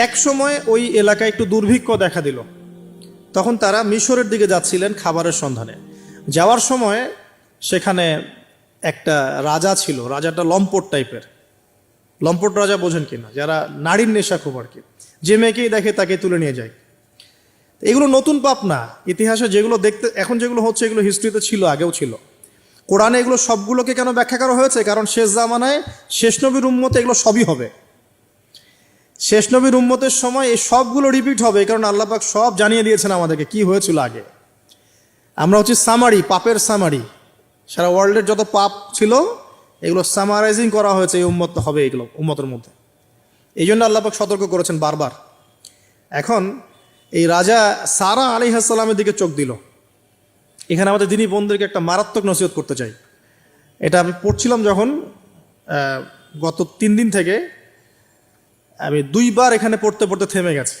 এক সময় ওই এলাকায় একটু দুর্ভিক্ষ দেখা দিল। তখন তারা মিশরের দিকে যাচ্ছিলেন খাবারের সন্ধানে। যাওয়ার সময় সেখানে একটা রাজা ছিল, রাজাটা লম্পট টাইপের। লম্পট রাজা বোঝেন কিনা, যারা নারীর নেশা খুব আর কি, যে মেয়েকেই দেখে তাকে তুলে নিয়ে যায়। এগুলো নতুন পাপ না, ইতিহাসে যেগুলো দেখতে এখন যেগুলো হচ্ছে এগুলো হিস্ট্রিতে ছিল, আগেও ছিল। কোরআনে এগুলো সবগুলোকে কেন ব্যাখ্যা করা হয়েছে? কারণ শেষ জামানায় শেষ নবীর উম্মতে এগুলো সবই হবে। শেষ নবীর উম্মতের সময় এই সবগুলো রিপিট হবে, কারণ আল্লাহ পাক সব জানিয়ে দিয়েছেন আমাদেরকে কি হয়েছিল আগে। আমরা হচ্ছে সামারি, পাপের সামারি। সারা ওয়ার্ল্ডের যত পাপ ছিল এগুলো সামারাইজিং করা হয়েছে, এই উম্মত হবে এগুলো উম্মতের মধ্যে। এই জন্য আল্লাহ পাক সতর্ক করেছেন বারবার। এখন এই রাজা সারা আলাইহিস সালামের দিকে চোখ দিল। এখানে আমাদের দিনী বোনদেরকে একটা মারাত্মক নসিহত করতে চাই। এটা আমি পড়ছিলাম যখন গত 3 দিন থেকে, আমি 2 বার এখানে পড়তে পড়তে থেমে গেছে।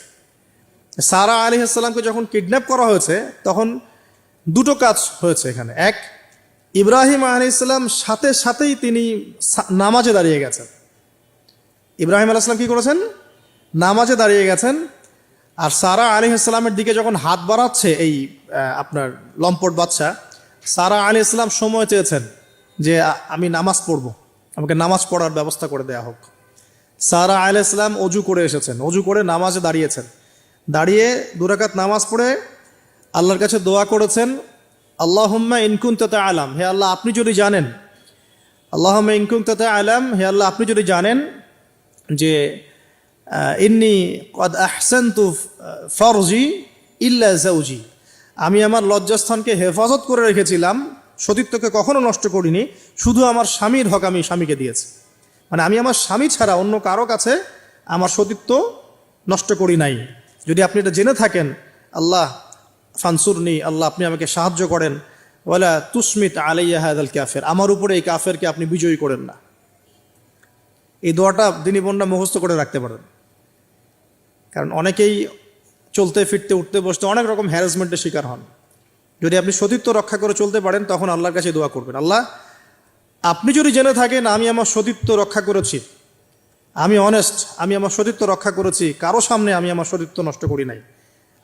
সারা আলাইহিস সালামকে যখন কিডন্যাপ করা হয়েছে তখন দুটো কাজ হয়েছে এখানে। এক, ইব্রাহিম আলাইহিস সালাম সাথে সাথেই তিনি নামাজে দাঁড়িয়ে গেছেন। ইব্রাহিম আলাইহিস সালাম কি করেছেন? নামাজে দাঁড়িয়ে গেছেন। আর সারা আলাইহিস সালামের দিকে যখন হাত বাড়াচ্ছে এই আপনার লম্পট বাদশা, সারা আলাইহিস সালাম সময় চেয়েছেন যে আমি নামাজ পড়ব, আমাকে নামাজ পড়ার ব্যবস্থা করে দেয়া হোক। সারা আলাইহিস সালাম অজু করে এসেছেন, অজু করে নামাজে দাঁড়িয়েছেন। দাঁড়িয়ে 2 রাকাত নামাজ পড়ে আল্লাহর কাছে দোয়া করেছেন, আল্লাহুম্মা ইন কুনতা তা'লাম, হে আল্লাহ আপনি যদি জানেন, আল্লাহুম্মা ইন কুনতা তা'লাম, হে আল্লাহ আপনি যদি জানেন যে ইন্নী কদ আহসানতু ফরজি ইল্লা যাওজি, আমি আমার লজ্জাস্থানকে হেফাজত করে রেখেছিলাম, সতীত্বকে কখনো নষ্ট করিনি, শুধু আমার স্বামীর হক আমি স্বামীকে দিয়েছি। মানে আমি আমার স্বামী ছাড়া অন্য কারো কাছে আমার সতীত্ব নষ্ট করি নাই। যদি আপনি এটা জেনে থাকেন, আল্লাহ ফানসুরনি, আল্লাহ আপনি আমাকে সাহায্য করেন, ওয়ালা তুসমিত আলাইয়া হাযাল কাফির, আমার উপরে এই কাফেরকে আপনি বিজয়ী করেন না। এই দোয়াটা দিনী বোনরা মুখস্থ করে রাখতে পারেন। কারণ অনেকেই চলতে ফিরতে উঠতে বসতে অনেক রকম হ্যারাসমেন্টের শিকার হন। যদি আপনি সতীত্ব রক্ষা করে চলতে পারেন তখন আল্লাহর কাছে দোয়া করবেন, আল্লাহ আপনি যদি জেনে থাকেন আমি আমার সতীত্ব রক্ষা করেছি, আমি অনেস্ট, আমি আমার সতীত্ব রক্ষা করেছি, কারো সামনে আমি আমার সতীত্ব নষ্ট করি নাই,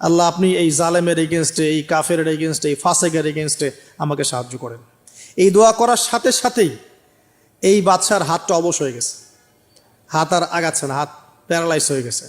আল্লাহ আপনি এই জালেমের এগেনস্টে, এই কাফের এগেনস্টে, এই ফাসেকের এগেনস্টে আমাকে সাহায্য করেন। এই দোয়া করার সাথে সাথেই এই বাদশার হাতটা অবশ হয়ে গেছে, হাত আর আগাচ্ছে না, হাত প্যারালাইজ হয়ে গেছে।